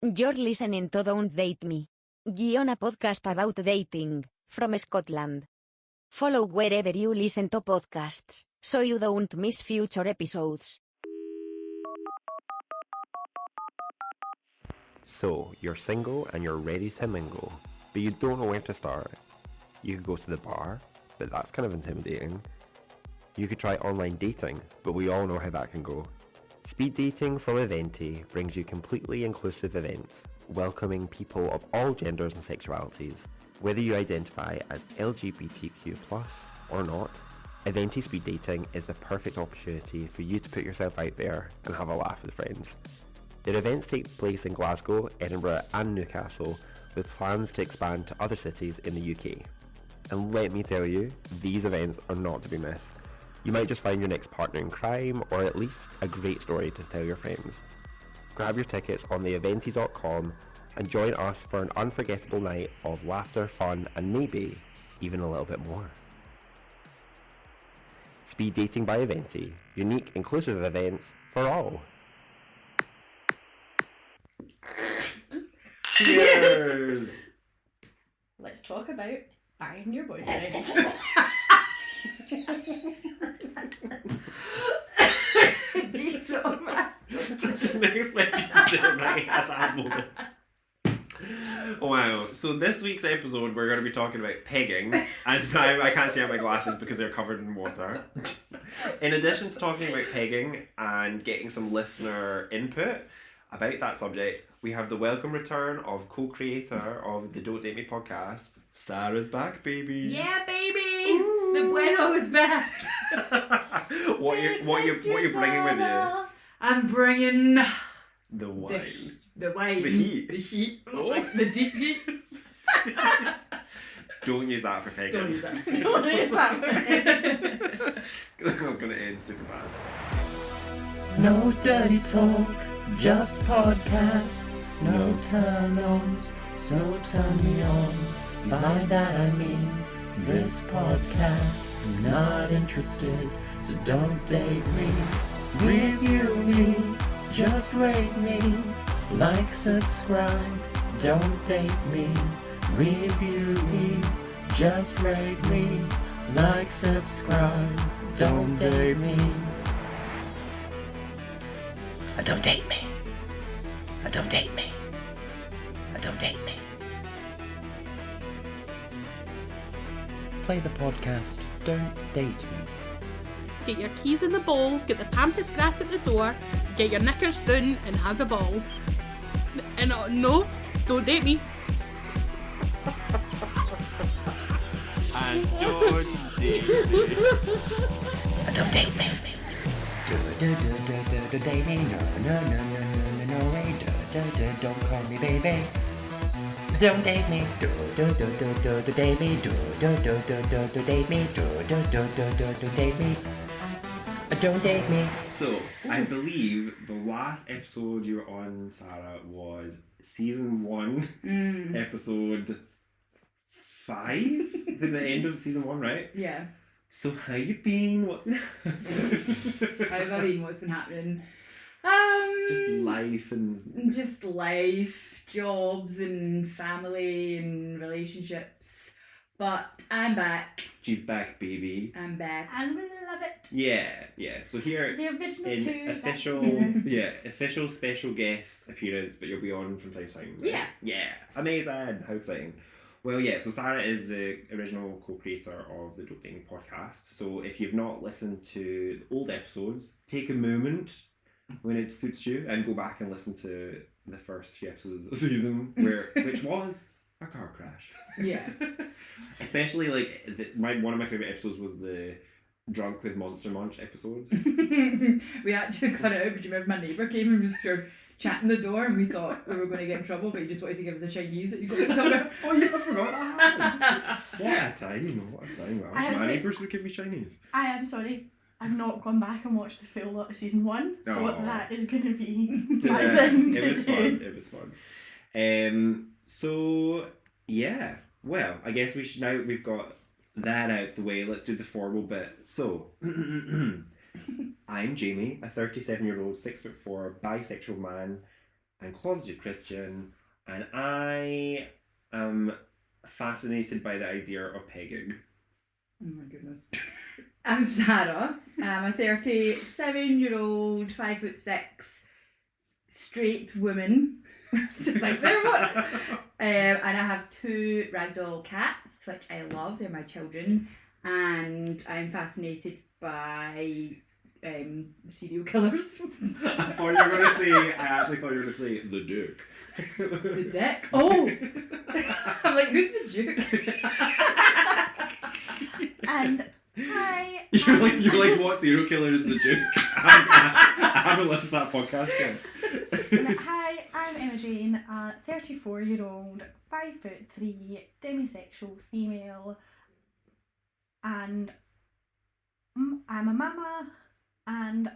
You're listening to Don't Date Me. A podcast about dating, from Scotland. Follow wherever you listen to podcasts, so you don't miss future episodes. So, you're single and you're ready to mingle, but you don't know where to start. You could go to the bar, but that's kind of intimidating. You could try online dating, but we all know how that can go. Speed dating from Eventi brings you completely inclusive events, welcoming people of all genders and sexualities. Whether you identify as LGBTQ+ or not, Eventi Speed Dating is the perfect opportunity for you to put yourself out there and have a laugh with friends. Their events take place in Glasgow, Edinburgh and Newcastle, with plans to expand to other cities in the UK. And let me tell you, these events are not to be missed. You might just find your next partner in crime, or at least a great story to tell your friends. Grab your tickets on theeventi.com and join us for an unforgettable night of laughter, fun and maybe even a little bit more. Speed Dating by Eventi. Unique, inclusive events for all. Cheers! Let's talk about banging your boyfriend. Jeez, oh man. Didn't expect you to do it right at that moment. Wow, so this week's episode we're going to be talking about pegging, and now I can't see out my glasses because they're covered in water. In addition to talking about pegging and getting some listener input about that subject, we have the welcome return of co-creator of the Don't Date Me podcast, Sarah's back, baby. Yeah, baby! Ooh. The bueno is back. what you're bringing with you? I'm bringing the wine. The wine. The heat. The heat. Oh. The deep heat. Don't use that for pegging. Don't use that. Don't use that for pegging. That's going to end super bad. No dirty talk, just podcasts. No turn-ons, so turn me on. By that I mean this podcast. Not interested, so don't date me. Review me, just rate me. Like, subscribe, don't date me. Review me, just rate me. Like, subscribe, don't date me. Don't date me. Don't date me. Don't date me. Play the podcast. Don't date me. Get your keys in the bowl, get the pampas grass at the door, get your knickers down and have a ball. And no, don't date me. And don't date me. Don't date me. Do date me, no way, don't call me baby. Don't date me, do date me, do date me, do date me. Don't date me. So, I believe the last episode you were on, Sarah, was season 1, episode 5? The end of season 1, right? Yeah. So, how you been? What's been How's I been? What's been happening? Just life, jobs and family and relationships. But I'm back. She's back, baby. I'm back. And we love it. Yeah. So here the original in two, official special guest appearance, but you'll be on from time to time. Right? Yeah. Amazing. How exciting. Well, yeah, so Sarah is the original co-creator of the Don't Date Me podcast. So if you've not listened to the old episodes, take a moment when it suits you and go back and listen to the first few episodes of the season, which was a car crash. Yeah. Especially, like, one of my favourite episodes was the Drunk with Monster Munch episodes. We actually cut it out, but you remember my neighbour came and was pure chatting the door, and we thought we were going to get in trouble, but he just wanted to give us a Chinese that you got somewhere. Oh yeah, I forgot that. What a time, what a time. Well, my neighbours would give me Chinese. I am sorry. I've not gone back and watched the full lot of season 1, so that is going to be my thing to do. It was fun. So, yeah. Well, I guess we've got that out the way, let's do the formal bit. So, I'm Jamie, a 37-year-old, 6'4", bisexual man I'm closeted Christian, and I am fascinated by the idea of pegging. Oh my goodness. I'm Sarah. I'm a 37-year-old, 5'6", straight woman. To think there, what? And I have 2 ragdoll cats, which I love. They're my children, and I'm fascinated by serial killers. I thought you were going to say. I actually thought you were going to say the Duke. The dick. Oh, I'm like, who's the Duke? And hi. You're like, what serial killer is the Duke? I haven't listened to that podcast yet. Hi, I'm Emma Jane, a 34-year-old, 5'3", demisexual female, and I'm a mama, and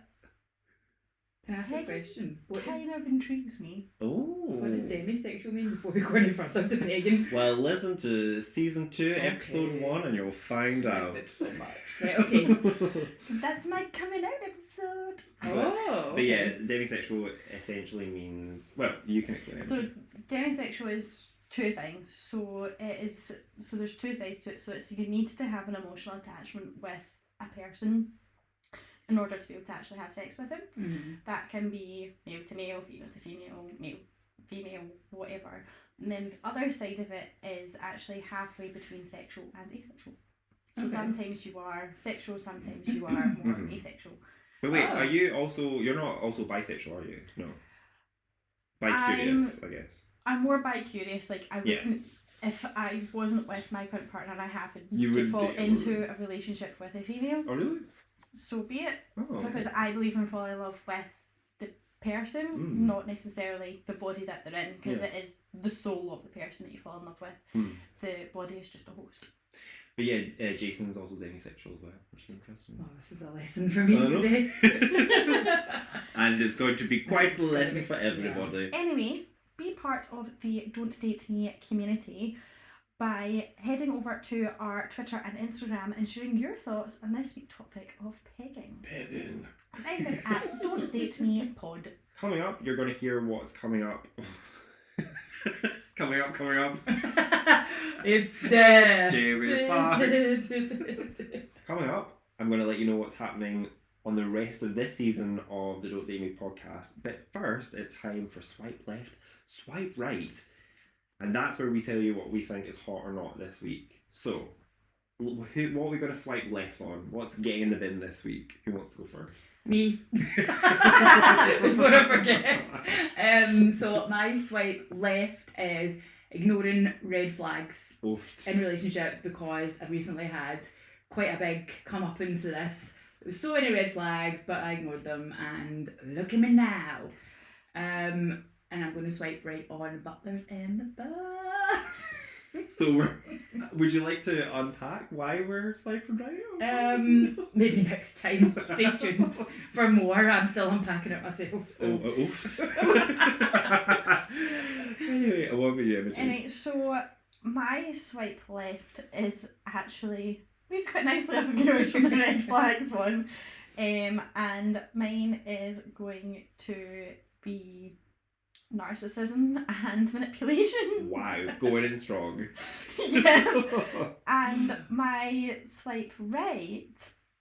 Can I ask a question? What of intrigues me. What does Oh. demisexual mean before we go any further to pegging? Well, listen to season 2, episode 1, and you'll find out. So much. Right, okay. That's my coming out episode. Oh. But yeah, demisexual essentially means, well, you can explain it. So demisexual is 2 things. So there's 2 sides to it. So it's you need to have an emotional attachment with a person in order to be able to actually have sex with them. Mm-hmm. That can be male to male, female to female, male, female, whatever. And then the other side of it is actually halfway between sexual and asexual. So Okay. sometimes you are sexual, sometimes you are more asexual. But wait, Oh. are you also, you're not also bisexual, are you? No. Bi-curious, I guess. I'm more bi-curious. Like, I Yeah. wouldn't, if I wasn't with my current partner and I happened You to would fall date- into a relationship with a female, Oh, really? so be it. Oh. Because I believe in falling in love with the person, Mm. not necessarily the body that they're in, because Yeah. it is the soul of the person that you fall in love with. Hmm. The body is just a host. But yeah, Jason's also demisexual as well, which is interesting. Oh, this is a lesson for me I know. today. And it's going to be quite a lesson for everybody. Anyway, be part of the Don't Date Me community by heading over to our Twitter and Instagram and sharing your thoughts on this week's topic of pegging. Pegging. Find us at Don't Date Me Pod. Coming up, you're going to hear what's coming up. coming up. It's there. Jamie Sparks. Coming up, I'm going to let you know what's happening on the rest of this season of the Don't Date Me podcast. But first, it's time for Swipe Left, Swipe Right. And that's where we tell you what we think is hot or not this week. So, what are we going to swipe left on? What's getting in the bin this week? Who wants to go first? Me. Before I forget. So my swipe left is ignoring red flags Oofed. in relationships, because I've recently had quite a big comeuppance with this. There was so many red flags, but I ignored them, and look at me now. And I'm going to swipe right on butlers in the butt. So, would you like to unpack why we're swiping right? Maybe next time. Stay tuned for more. I'm still unpacking it myself. So. Oofed. Anyway, what about you, Imogen? Anyway, so my swipe left is actually leads quite nicely up and goes from the red flags one. And mine is going to be narcissism and manipulation. Wow, going in strong. Yeah. And my swipe right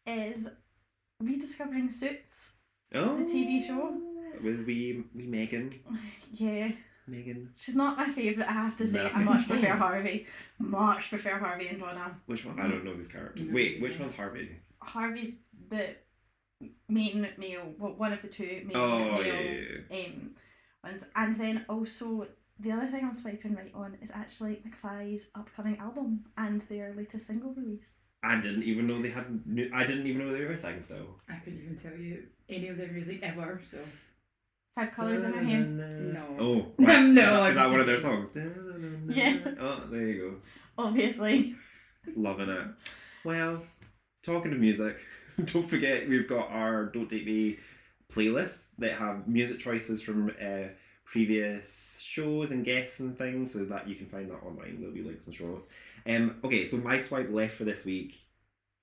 is rediscovering Suits, Oh, the TV show. With wee Megan. Yeah. Megan. She's not my favourite, I have to say. No. I much prefer Harvey. Much prefer Harvey and Donna. Which one? I don't know these characters. Wait, which one's Harvey? Harvey's the main male, well, one of the 2 main Oh, male yeah. ones. And then also, the other thing I'm swiping right on is actually McFly's upcoming album and their latest single release. I didn't even know they had. I didn't even know they were things though. I couldn't even tell you any of their music ever, so. 5 Colours in Her Hair. No. Oh. No, Is that one of their songs? Yeah. Oh, there you Obviously. go. Loving it. Well, talking of music, don't forget we've got our Don't Date Me playlist that have music choices from previous shows and guests and things, so that you can find that online. There'll be links in the show notes. Okay, so my swipe left for this week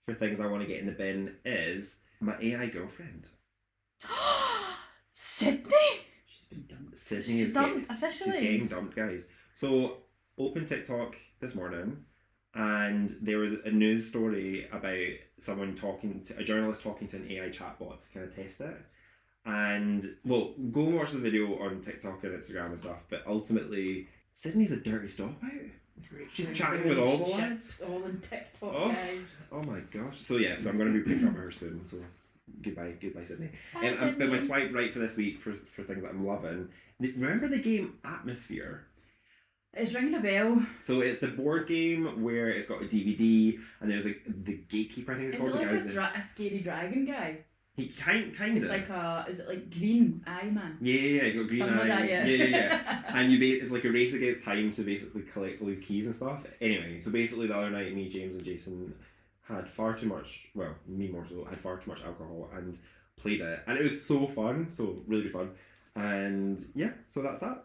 for things I want to get in the bin is my AI girlfriend. Sydney? She's been dumped. Sydney She's is dumped She's officially. getting dumped, guys. So, open TikTok this morning, and there was a news story about a journalist talking to an AI chatbot to kind of test it. And, well, go and watch the video on TikTok and Instagram and stuff, but ultimately, Sydney's a dirty stop out. She's chatting with all the lads. All in TikTok, Oh. guys. Oh my gosh. So yeah, so I'm going to be picking up with her soon, so goodbye Sydney. Bye, But my Sydney. swipe right for this week for things that I'm loving. Remember the game Atmosphere? It's ringing a bell. So it's the board game where it's got a DVD and there's like the gatekeeper, I think it's Is called. it The like guy a scary dragon guy? he kind It's of. like is it like Green Eye Man? Yeah, he's got green Something eyes. like that, yeah. And it's like a race against time to basically collect all these keys and stuff. Anyway, so basically the other night, me, James, and Jason had far too much. Well, me more so. Had far too much alcohol and played it, and it was so fun. So really good fun. And yeah, so that's that.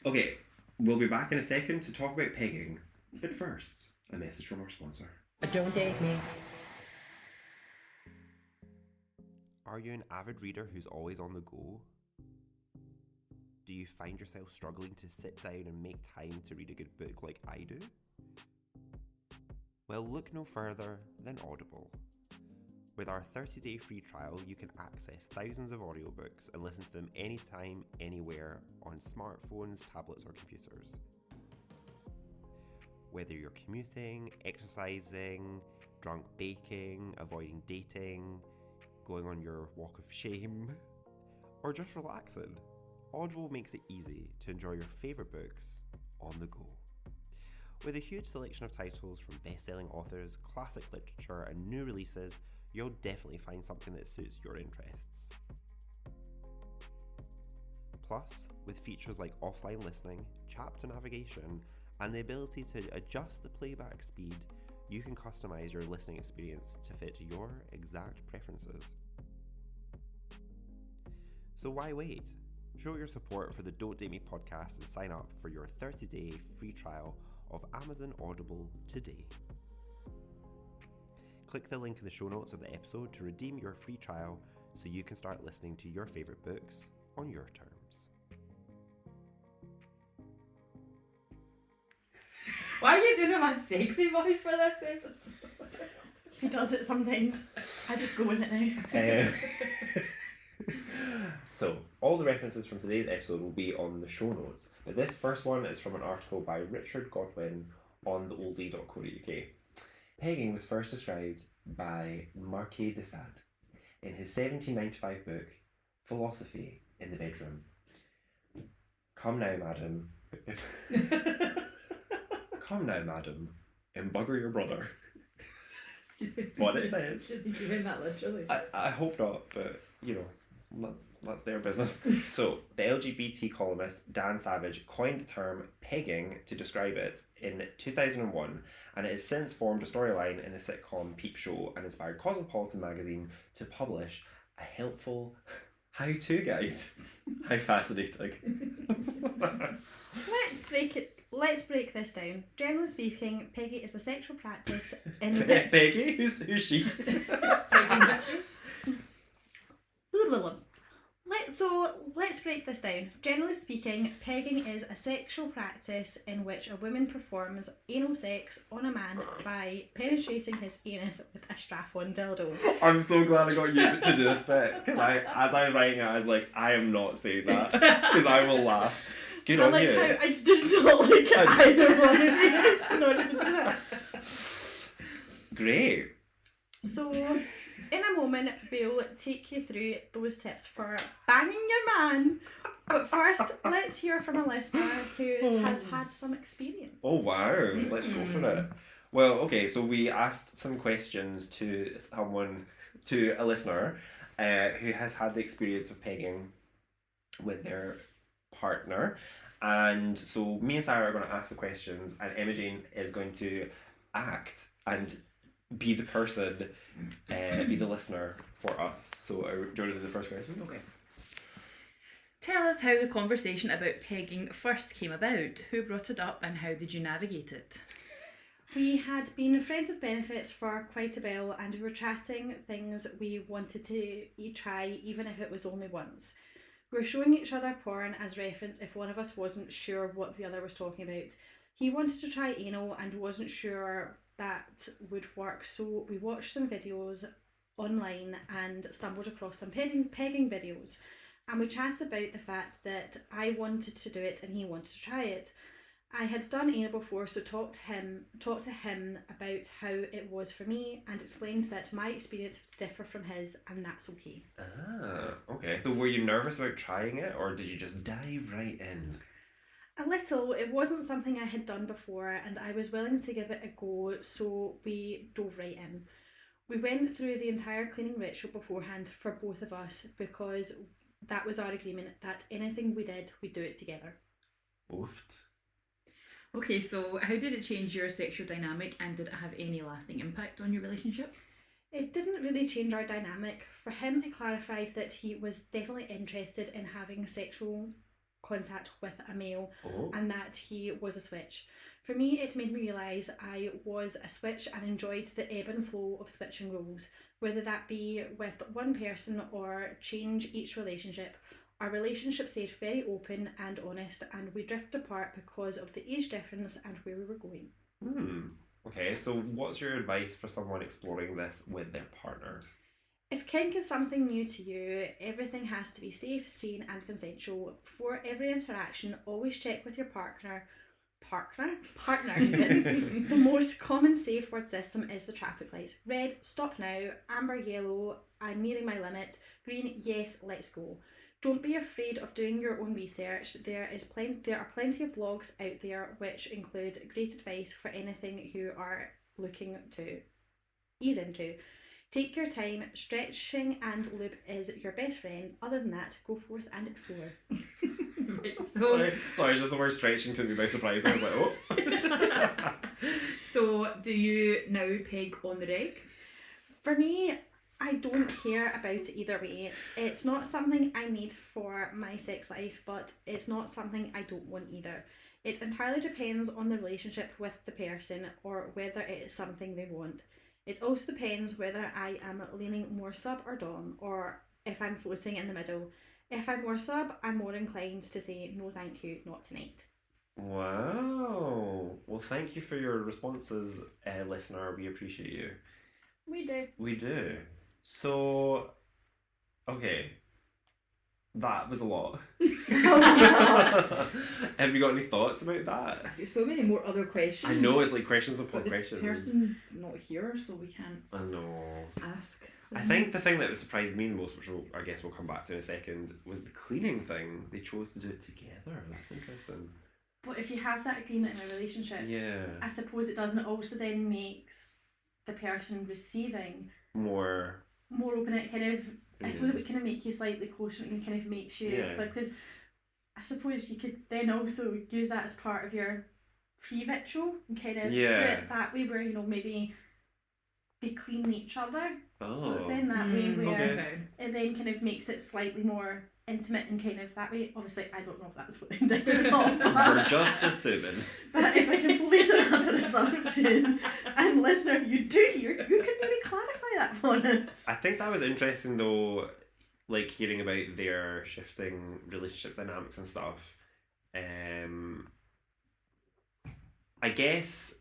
Okay, we'll be back in a second to talk about pegging. But first, a message from our sponsor. Don't date me. Are you an avid reader who's always on the go? Do you find yourself struggling to sit down and make time to read a good book like I do? Well, look no further than Audible. With our 30-day free trial, you can access thousands of audiobooks and listen to them anytime, anywhere, on smartphones, tablets, or computers. Whether you're commuting, exercising, drunk baking, avoiding dating, going on your walk of shame, or just relaxing, Audible makes it easy to enjoy your favourite books on the go. With a huge selection of titles from best-selling authors, classic literature, and new releases, you'll definitely find something that suits your interests. Plus, with features like offline listening, chapter navigation, and the ability to adjust the playback speed, you can customize your listening experience to fit your exact preferences. So why wait? Show your support for the Don't Date Me podcast and sign up for your 30-day free trial of Amazon Audible today. Click the link in the show notes of the episode to redeem your free trial so you can start listening to your favourite books on your terms. Why are you doing a mad sexy voice for this episode? He does it sometimes. I just go with it now. So, all the references from today's episode will be on the show notes, but this first one is from an article by Richard Godwin on theoldie.co.uk. Pegging was first described by Marquis de Sade in his 1795 book, Philosophy in the Bedroom. Come now, madam. Come now, madam, and bugger your brother. That's what it says. Should be doing that literally. I hope not, but you know, that's their business. So the LGBT columnist Dan Savage coined the term pegging to describe it in 2001, and it has since formed a storyline in the sitcom Peep Show and inspired Cosmopolitan magazine to publish a helpful how-to guide. How fascinating. Let's break this down. Generally speaking, pegging is a sexual practice in which... Peggy? Who's she? Let's break this down. Generally speaking, pegging is a sexual practice in which a woman performs anal sex on a man by penetrating his anus with a strap-on dildo. I'm so glad I got you to do this bit, because as I was writing it, I was like, I am not saying that, because I will laugh. Good on you. How I just did not like either one of you. No, I just did that. Great. So, in a moment, we'll take you through those tips for banging your man. But first, let's hear from a listener who has had some experience. Oh wow, let's go for it. Well, okay, so we asked some questions to a listener who has had the experience of pegging with their partner. And so me and Sarah are going to ask the questions, and Imogen is going to act and be the person, be the listener for us. So do you want to do the first question? Okay. Tell us how the conversation about pegging first came about. Who brought it up and how did you navigate it? We had been friends with benefits for quite a while, and we were chatting things we wanted to try, even if it was only once. We were showing each other porn as reference if one of us wasn't sure what the other was talking about. He wanted to try anal and wasn't sure that would work, so we watched some videos online and stumbled across some pegging videos. And we chatted about the fact that I wanted to do it and he wanted to try it. I had done anal before, so talked to him about how it was for me and explained that my experience would differ from his and that's okay. Ah, okay. So were you nervous about trying it or did you just dive right in? A little. It wasn't something I had done before and I was willing to give it a go, so we dove right in. We went through the entire cleaning ritual beforehand for both of us because that was our agreement that anything we did, we'd do it together. Oofed. Okay, so how did it change your sexual dynamic and did it have any lasting impact on your relationship? It didn't really change our dynamic. For him, it clarified that he was definitely interested in having sexual contact with a male and that he was a switch. For me, it made me realise I was a switch and enjoyed the ebb and flow of switching roles, whether that be with one person or change each relationship. Our relationship stayed very open and honest and we drifted apart because of the age difference and where we were going. Okay, so what's your advice for someone exploring this with their partner? If kink is something new to you, everything has to be safe, sane and consensual. Before every interaction, always check with your partner even. The most common safe word system is the traffic lights. Red, stop now. Amber, yellow, I'm nearing my limit. Green, yes, let's go. Don't be afraid of doing your own research. There are plenty of blogs out there which include great advice for anything you are looking to ease into. Take your time. Stretching and lube is your best friend. Other than that, go forth and explore. Sorry, just the word stretching took me by surprise. I was like, oh. So, do you now peg on the reg? For me, I don't care about it either way. It's not something I need for my sex life, but it's not something I don't want either. It entirely depends on the relationship with the person or whether it is something they want. It also depends whether I am leaning more sub or dom, or if I'm floating in the middle. If I'm more sub, I'm more inclined to say no thank you, not tonight. Wow. Well, thank you for your responses, listener. We appreciate you. We do. We do. So, okay. That was a lot. Have you got any thoughts about that? I've got so many more other questions. I know, it's like questions upon But questions. the person's not here, so we can't I know. ask. I think the thing that surprised me the most, which I guess we'll come back to in a second, was the cleaning thing. They chose to do it together. That's interesting. But if you have that agreement in a relationship, Yeah. I suppose it doesn't also then makes the person receiving More open. It kind of, I Yeah. suppose it would kind of make you slightly closer and kind of makes you, Yeah. it's like, because I suppose you could then also use that as part of your pre-ritual and kind of do it that way where, you know, maybe they clean each other. So it's then that way where it then kind of makes it slightly more intimate and kind of that way. Obviously, I don't know if that's what they did or not. We're just assuming. But if I can place it as an assumption, and listener, if you do hear, you can maybe clarify that for us. I think that was interesting though, like hearing about their shifting relationship dynamics and stuff. I guess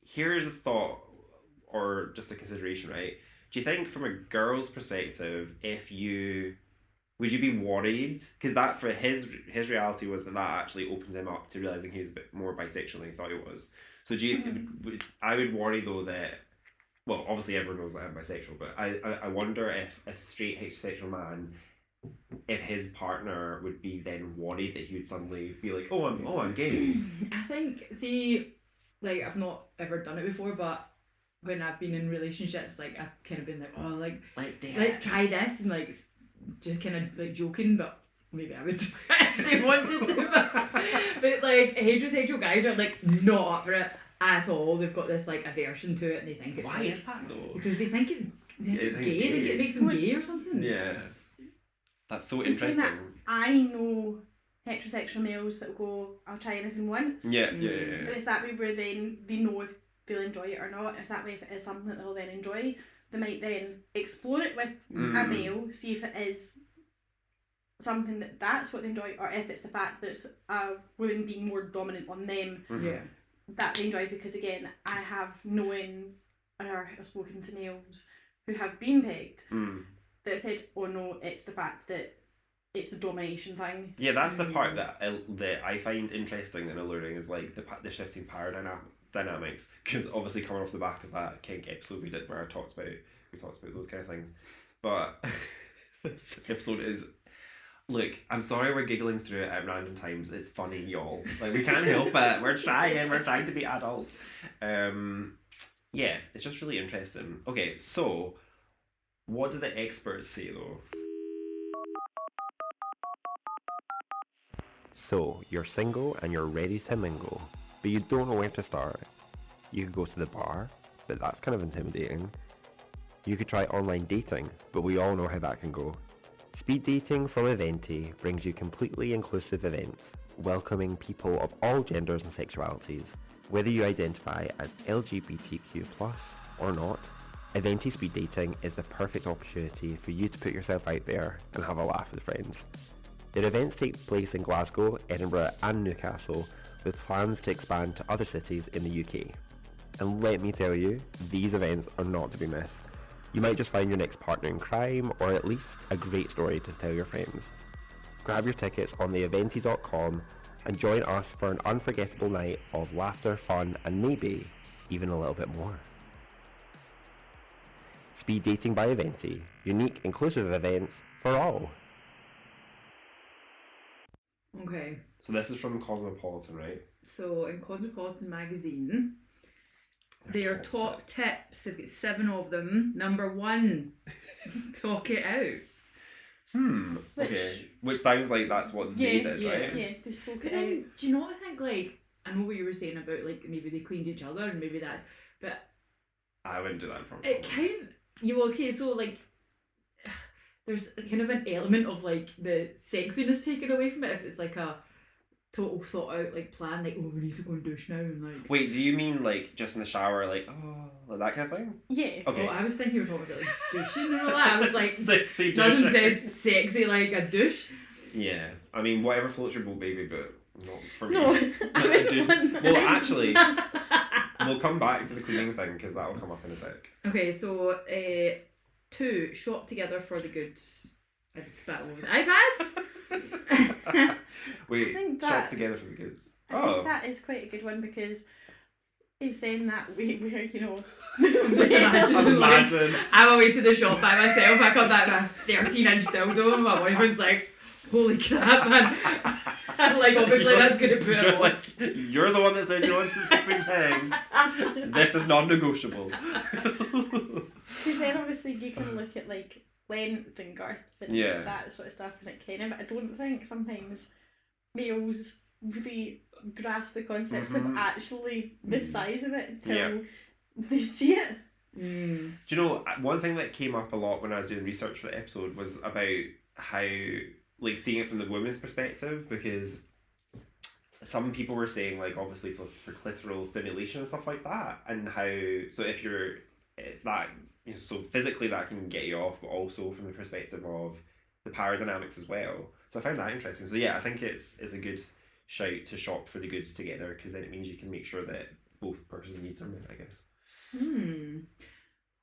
here's a thought or just a consideration, right? Do you think from a girl's perspective, would you be worried? Because that for his reality was that actually opened him up to realising he was a bit more bisexual than he thought he was. So do you, I would worry though that, well, obviously everyone knows that I'm bisexual, but I wonder if a straight heterosexual man, if his partner would be then worried that he would suddenly be like, oh I'm gay. I think, see, like I've not ever done it before, but when I've been in relationships, like I've kind of been like, oh, like let's try this, and like just kind of like joking, but maybe I would if they wanted to. But like heterosexual guys are like not up for it at all. They've got this like aversion to it, and they think it's Why is that though? because they think it's gay. gay. They think it makes them gay or something. Yeah, that's so In saying interesting. that, I know heterosexual males that will go, I'll try anything once. Yeah. And it's that way where then they know if they'll enjoy it or not. It's that way if it is something that they'll then enjoy, they might then explore it with a male, see if it is something that's what they enjoy, or if it's the fact that it's women being more dominant on them, Yeah. that they enjoy. Because again, I have known or have spoken to males who have been pegged that said, oh no, it's the fact that it's the domination thing. Yeah, that's the part that I find interesting and alluring, is like the shifting power dynamics. Because obviously coming off the back of that kink episode we did where we talked about those kind of things, but this episode is. Look, I'm sorry we're giggling through it at random times. It's funny, y'all. Like, we can't help it. We're trying to be adults. Yeah, it's just really interesting. Okay, so what do the experts say though? So, you're single and you're ready to mingle, but you don't know where to start. You could go to the bar, but that's kind of intimidating. You could try online dating, but we all know how that can go. Speed dating from Eventi brings you completely inclusive events, welcoming people of all genders and sexualities. Whether you identify as LGBTQ+ or not, Eventi Speed Dating is the perfect opportunity for you to put yourself out there and have a laugh with friends. Their events take place in Glasgow, Edinburgh and Newcastle, with plans to expand to other cities in the UK. And let me tell you, these events are not to be missed. You might just find your next partner in crime, or at least a great story to tell your friends. Grab your tickets on theeventi.com and join us for an unforgettable night of laughter, fun, and maybe even a little bit more. Speed Dating by Eventi. Unique, inclusive events for all. Okay. So this is from Cosmopolitan, right? So in Cosmopolitan magazine, their top tips. They've got 7 of them. Number 1, talk it out. Okay. Which sounds like that's what they did, right? Yeah, they spoke But it then, out. do you know what I think? Like, I know what you were saying about like maybe they cleaned each other and maybe that's, but I wouldn't do that from it okay. So like, there's kind of an element of like the sexiness taken away from it if it's like a total thought out like plan, like, oh, we need to go and douche now and like. Wait, do you mean like just in the shower, like, oh, like that kind of thing? Yeah. Okay. Oh, I was thinking you were talking about like douching and all that. I was like, sexy doesn't douche. say sexy like a douche. Yeah, I mean whatever floats your boat, baby, but not for me. No, I I meant do- one. Well, actually, we'll come back to the cleaning thing because that'll come up in a sec. Okay, so 2, shop together for the goods. I just spat all over the iPad. Wait, I think shop that- together for the goods. I think that is quite a good one because he's saying that we're, you know. Just Imagine. I'm away to the shop by myself. I come back with a 13-inch dildo, and my boyfriend's like, "Holy crap, man!" And like, obviously, that's gonna put it off. You're the one that said you want specific things. This is non-negotiable. So then obviously you can look at like length and girth and Yeah. that sort of stuff and it kind of, but I don't think sometimes males really grasp the concept of actually the size of it until they see it. Mm. Do you know, one thing that came up a lot when I was doing research for the episode was about how, like, seeing it from the women's perspective, because some people were saying, like, obviously for clitoral stimulation and stuff like that, and how, so if that, you know, so physically that can get you off, but also from the perspective of the power dynamics as well. So I found that interesting. So yeah, I think it's a good shout to shop for the goods together, because then it means you can make sure that both purposes and needs are met, I guess.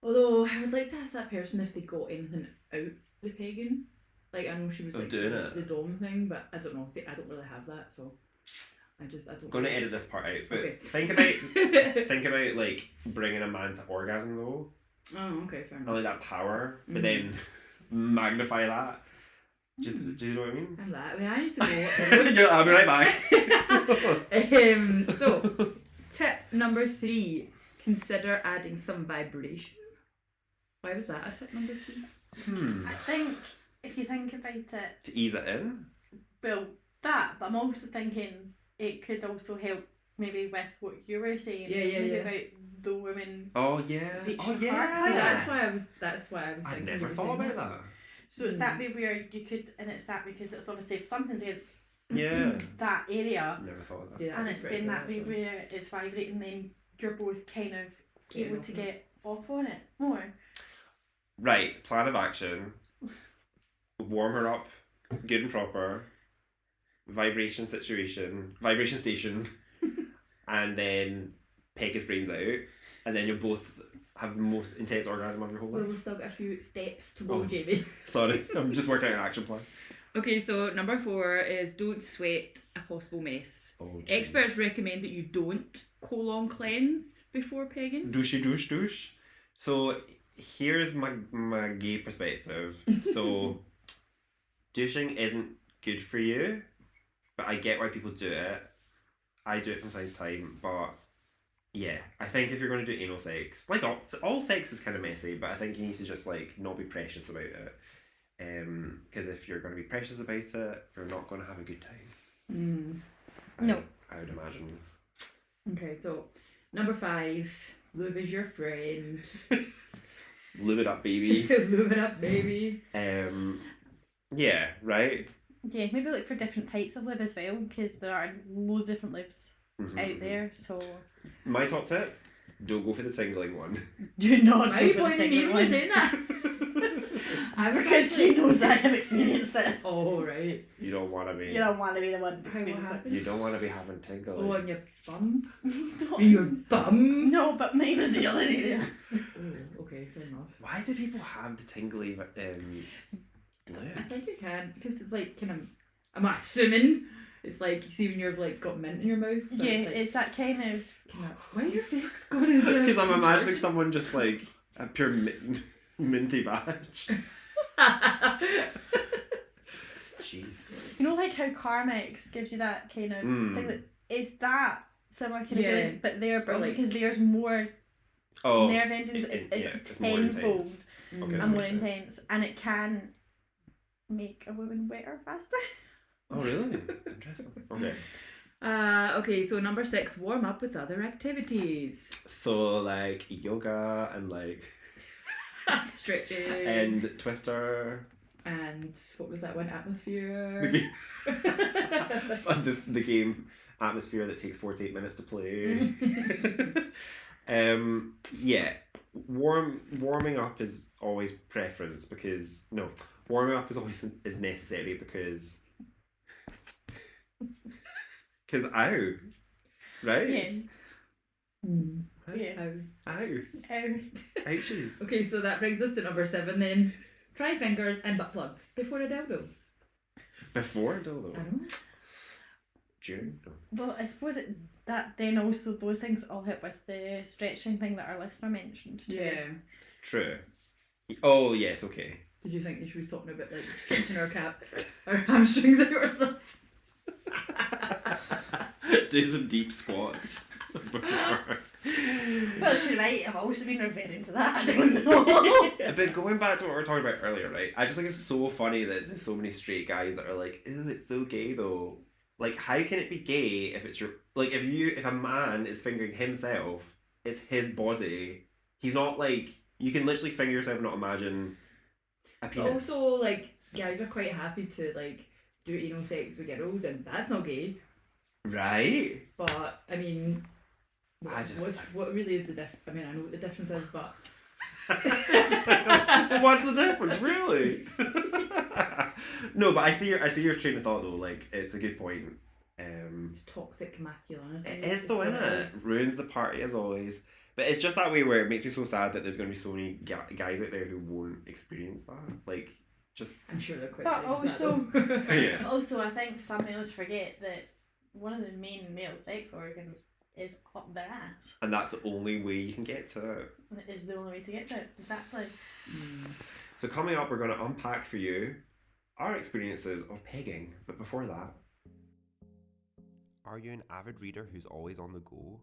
Although I would like to ask that person if they got anything out the pegging. Like, I know she was like doing it. the dom thing, but I don't know. See, I don't really have that, so I don't. I'm gonna edit this part out, but Okay. think about like bringing a man to orgasm though. Oh, okay, fair Not enough. like that power, but then magnify that. Do you know what I mean? And that, I mean, I need to know. I'll be right back. So, tip number 3: consider adding some vibration. Why was that a tip number 3? I think if you think about it, To ease it in. well, that, but I'm also thinking it could also help maybe with what you were saying. Maybe about the women. Oh yeah. Reaching Oh yeah. parts. See, that's why I was I thinking. never you were thought saying about that. So it's that way where you could, and it's that because it's obviously if something's against Yeah. that area, Never thought of that. Yeah, and that's it's pretty then cool, that way actually. where it's vibrating, then you're both kind of Getting able off to it. get off on it more. Right. Plan of action. Warm her up good and proper, vibration station, and then peg his brains out, and then you'll both have the most intense orgasm of your whole Well, life. we've still got a few steps to go, Jamie. Sorry, I'm just working out an action plan. Okay, so number 4 is don't sweat a possible mess. Oh, geez. Experts recommend that you don't colon cleanse before pegging. Douche. So here's my gay perspective. So douching isn't good for you, but I get why people do it. I do it from time to time, but yeah, I think if you're going to do anal sex, like all sex is kind of messy, but I think you need to just like not be precious about it. Because if you're going to be precious about it, you're not going to have a good time. No. I would imagine. Okay, so number 5, lube is your friend. Lube it up, baby. Lube it up, baby. Yeah, right? Yeah, maybe look for different types of lube as well, because there are loads of different lubes out there, so... My top tip, don't go for the tingling one. Do not Why are you go for the pointing at me tingling when one. you're saying that? I was Because actually... he knows that I have experienced it. Oh, right. You don't want to be... You don't want to be the one to How, what experience it. happened? You don't want to be having tingling. Oh, on your bum? No. Your bum? No, but mine is the other area. Oh, okay, fair enough. Why do people have the tingly I lube? think you can, because it's like kind of... I'm assuming it's like, you see when you've like got mint in your mouth? but Yeah, it's, like, it's that kind of... why are your face going into the... Because I'm imagining someone just like a pure minty badge. Jeez. You know, like how Carmex gives you that kind of thing that is that similar kind of Yeah. feeling, but they're But, like- because there's more Oh, nerve endings. it's more tenfold intense. Okay, that and more makes sense. intense, and it can make a woman wetter faster. Oh, really? Interesting. Okay. Okay, so number 6, warm up with other activities. So, like, yoga and, like... Stretching. and Twister. And what was that one? Atmosphere. The game. the game Atmosphere that takes 48 minutes to play. Yeah. Warming up is always preference because... No. Warming up is always is necessary because... Because ow. Right? Yeah. Right? Yeah. Ow. Ouchies. Okay, so that brings us to number 7 then. Try fingers and butt plugs before a dildo. Before a dildo? I know. During? No. Well, I suppose that then also those things all help with the stretching thing that our listener mentioned. Too. Yeah. True. Oh, yes, okay. Did you think that she was talking about like stretching our hamstrings out or something? Do some deep squats. Well, she's right. I've also been referring to that. I don't know. But going back to what we were talking about earlier, right? I just think it's so funny that there's so many straight guys that are like, "Ew, it's so gay though." Like, how can it be gay if it's your like if a man is fingering himself, it's his body. He's not like you can literally finger yourself and not imagine a penis. Also, like guys are quite happy to like do anal sex with girls, and that's not gay. Right? But I mean, I what really is the diff? I mean, I know what the difference is, but what's the difference, really? No, but I see your train of thought though. Like, it's a good point. it's toxic masculinity. It is though, innit? Ruins the party as always. But it's just that way where it makes me so sad that there's going to be so many guys out there who won't experience that. Like, just... I'm sure they're quite. But also, Yeah. also, I think some males forget that one of the main male sex organs is up their ass. And that's the only way you can get to it. And it is the only way to get to it. Exactly. So coming up, we're going to unpack for you our experiences of pegging. But before that... Are you an avid reader who's always on the go?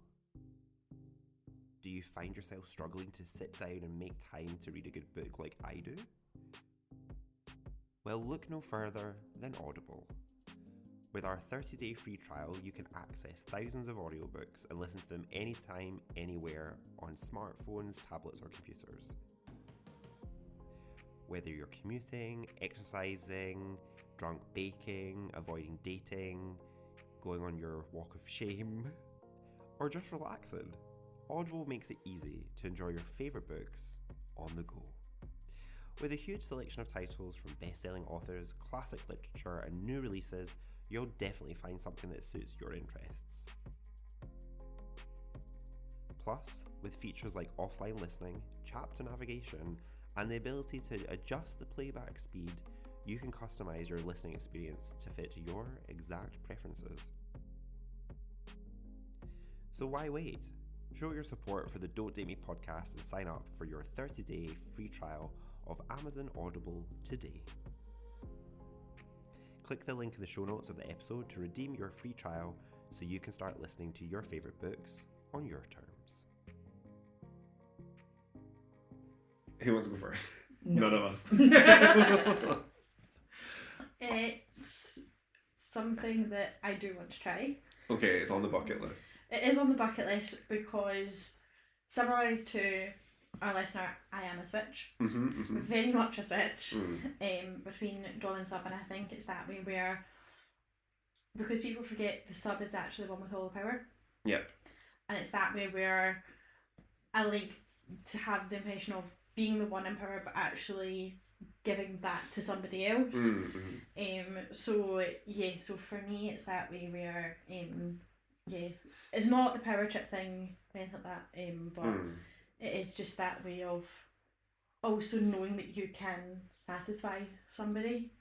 Do you find yourself struggling to sit down and make time to read a good book like I do? Well, look no further than Audible. With our 30-day free trial, you can access thousands of audiobooks and listen to them anytime, anywhere, on smartphones, tablets, or computers. Whether you're commuting, exercising, drunk baking, avoiding dating, going on your walk of shame, or just relaxing, Audible makes it easy to enjoy your favourite books on the go. With a huge selection of titles from best-selling authors, classic literature and new releases, you'll definitely find something that suits your interests. Plus, with features like offline listening, chapter navigation, and the ability to adjust the playback speed, you can customize your listening experience to fit your exact preferences. So why wait? Show your support for the Don't Date Me podcast and sign up for your 30-day free trial of Amazon Audible today. Click the link in the show notes of the episode to redeem your free trial so you can start listening to your favourite books on your terms. Who wants to go first? No. None of us. It's something that I do want to try. Okay, it's on the bucket list. It is on the bucket list because, similar to our listener, I am a switch. Very much a switch. Between Dom and sub, and I think it's that way where, because people forget the sub is actually the one with all the power. Yep. And it's that way where I like to have the impression of being the one in power, but actually giving that to somebody else. So for me, it's that way where it's not the power trip thing or anything like that. But it is just that way of also knowing that you can satisfy somebody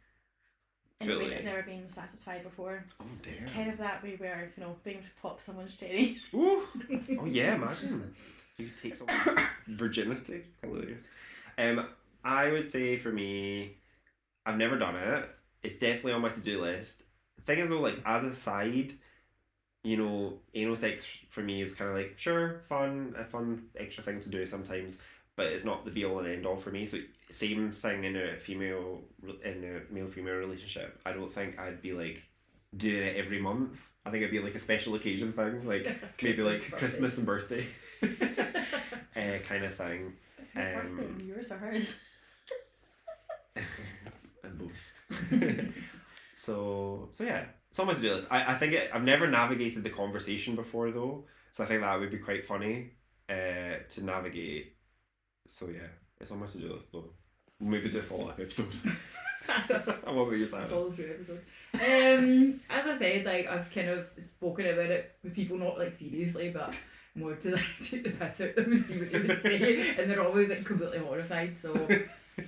in a way that they've never been satisfied before. Oh, damn. It's kind of that way where, being able to pop someone's cherry. Ooh. Oh yeah, imagine. You could take someone's virginity. Hilarious. I would say for me, I've never done it. It's definitely on my to-do list. The thing is though, like, as a side, anal sex for me is kind of like, sure, a fun extra thing to do sometimes, but it's not the be-all and end-all for me. So same thing in a male-female relationship. I don't think I'd be like doing it every month. I think it'd be like a special occasion thing, like maybe like Christmas and birthday kind of thing. Whose birthday? Yours or hers? And both. So yeah, it's on my to-do list. I think I've never navigated the conversation before though, so I think that would be quite funny to navigate. So yeah, it's on my to-do list though. Maybe do a follow-up episode. What about you, Sarah? Follow-up episode. As I said, like, I've kind of spoken about it with people, not like seriously, but more to like take the piss out of them and see what they would say, and they're always like completely horrified. So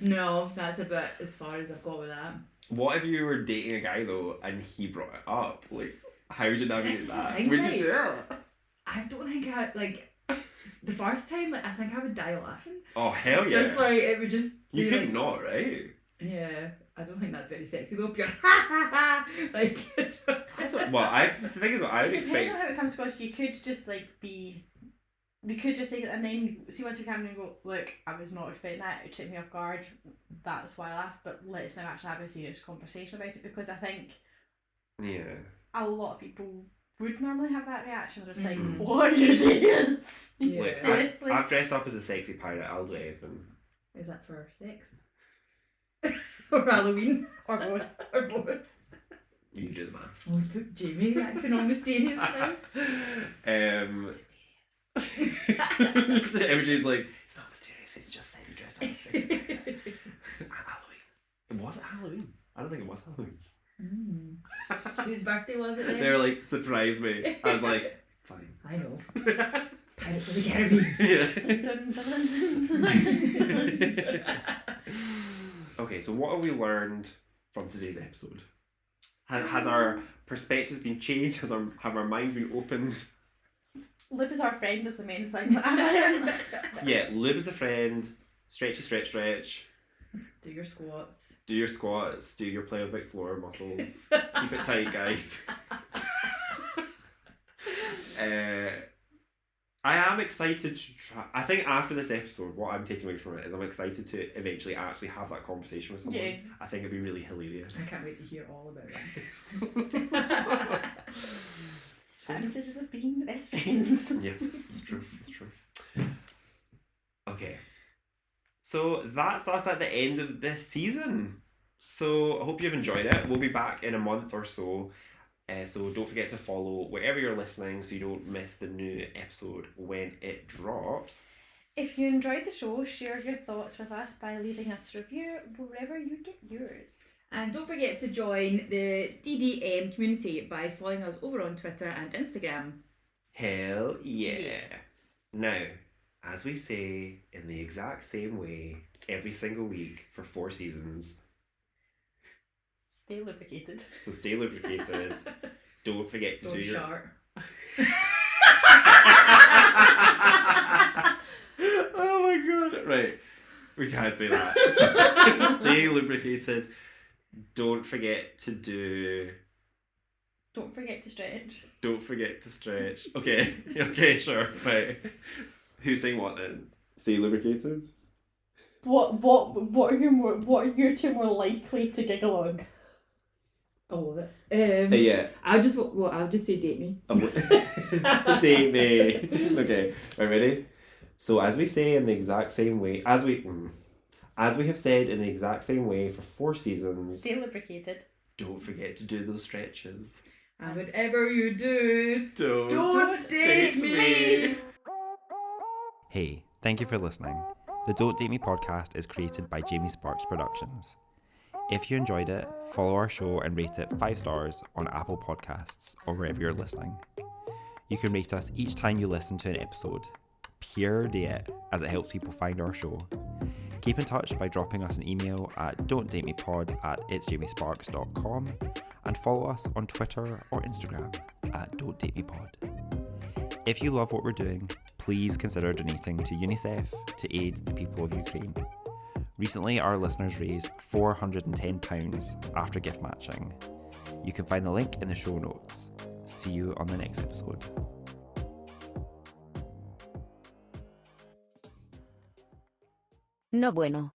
no, that's about as far as I've got with that. What if you were dating a guy though and he brought it up? Like, how would you navigate that? Would you do it? I don't think I like the first time. Like, I think I would die laughing. Oh hell yeah! Just like it would just. You could like, not, right? Yeah, I don't think that's very sexy though. Pure ha ha ha. Like it's. The thing is, what I would It expect. depends on how it comes across. You could just like be. They could just say it and then see once you can and go, look, I was not expecting that. It took me off guard. That's why I laughed. But let's now actually have a serious conversation about it, because I think a lot of people would normally have that reaction. They're just like, what are you saying? Yeah. Look, I've dressed up as a sexy pirate. I'll do anything. Is that for sex? Or Halloween? Or both. Or both. You do the math. Oh, Jamie acting all mysterious now. Everybody's like, it's not mysterious, it's just saying you dressed up as sexy pirate. Halloween. Was it Halloween? I don't think it was Halloween. Whose birthday was it then? They were like, surprise me. I was like, fine. I know. Pirates of the Caribbean. Yeah. Okay, so what have we learned from today's episode? Has our perspectives been changed? Have our minds been opened? Lib is our friend is the main thing that I learned. Yeah, Lib is a friend. Stretchy, stretch. Do your squats. Do your squats. Do your pelvic floor muscles. Keep it tight, guys. I am excited to try. I think after this episode, what I'm taking away from it is I'm excited to eventually actually have that conversation with someone. Yeah. I think it'd be really hilarious. I can't wait to hear all about it. Advantages of being the best friends. Yes, it's true. Okay. So that's us at the end of this season. So I hope you've enjoyed it. We'll be back in a month or so. So don't forget to follow wherever you're listening so you don't miss the new episode when it drops. If you enjoyed the show, share your thoughts with us by leaving us a review wherever you get yours. And don't forget to join the DDM community by following us over on Twitter and Instagram. Hell yeah. Now, as we say in the exact same way every single week for 4 seasons, stay lubricated. So stay lubricated. Don't forget to do your... Shart. Oh my god. Right. We can't say that. Stay lubricated. Don't forget to do... Don't forget to stretch. Don't forget to stretch. Okay. Okay, sure. Right. Who's saying what then? Stay lubricated? What are you two more likely to giggle on? All of it. Yeah. I'll just say date me. Date me. Okay. Right, ready? So as we say in the exact same way, as we have said in the exact same way for 4 seasons, stay lubricated. Don't forget to do those stretches. And whatever you do, don't date me. Hey, thank you for listening. The Don't Date Me podcast is created by Jamie Sparks Productions. If you enjoyed it, follow our show and rate it 5 stars on Apple Podcasts or wherever you're listening. You can rate us each time you listen to an episode. Pure diet, as it helps people find our show. Keep in touch by dropping us an email at don'tdatemepod@itsjamiesparks.com and follow us on Twitter or Instagram at don'tdatemepod. If you love what we're doing, please consider donating to UNICEF to aid the people of Ukraine. Recently, our listeners raised £410 after gift matching. You can find the link in the show notes. See you on the next episode. No bueno.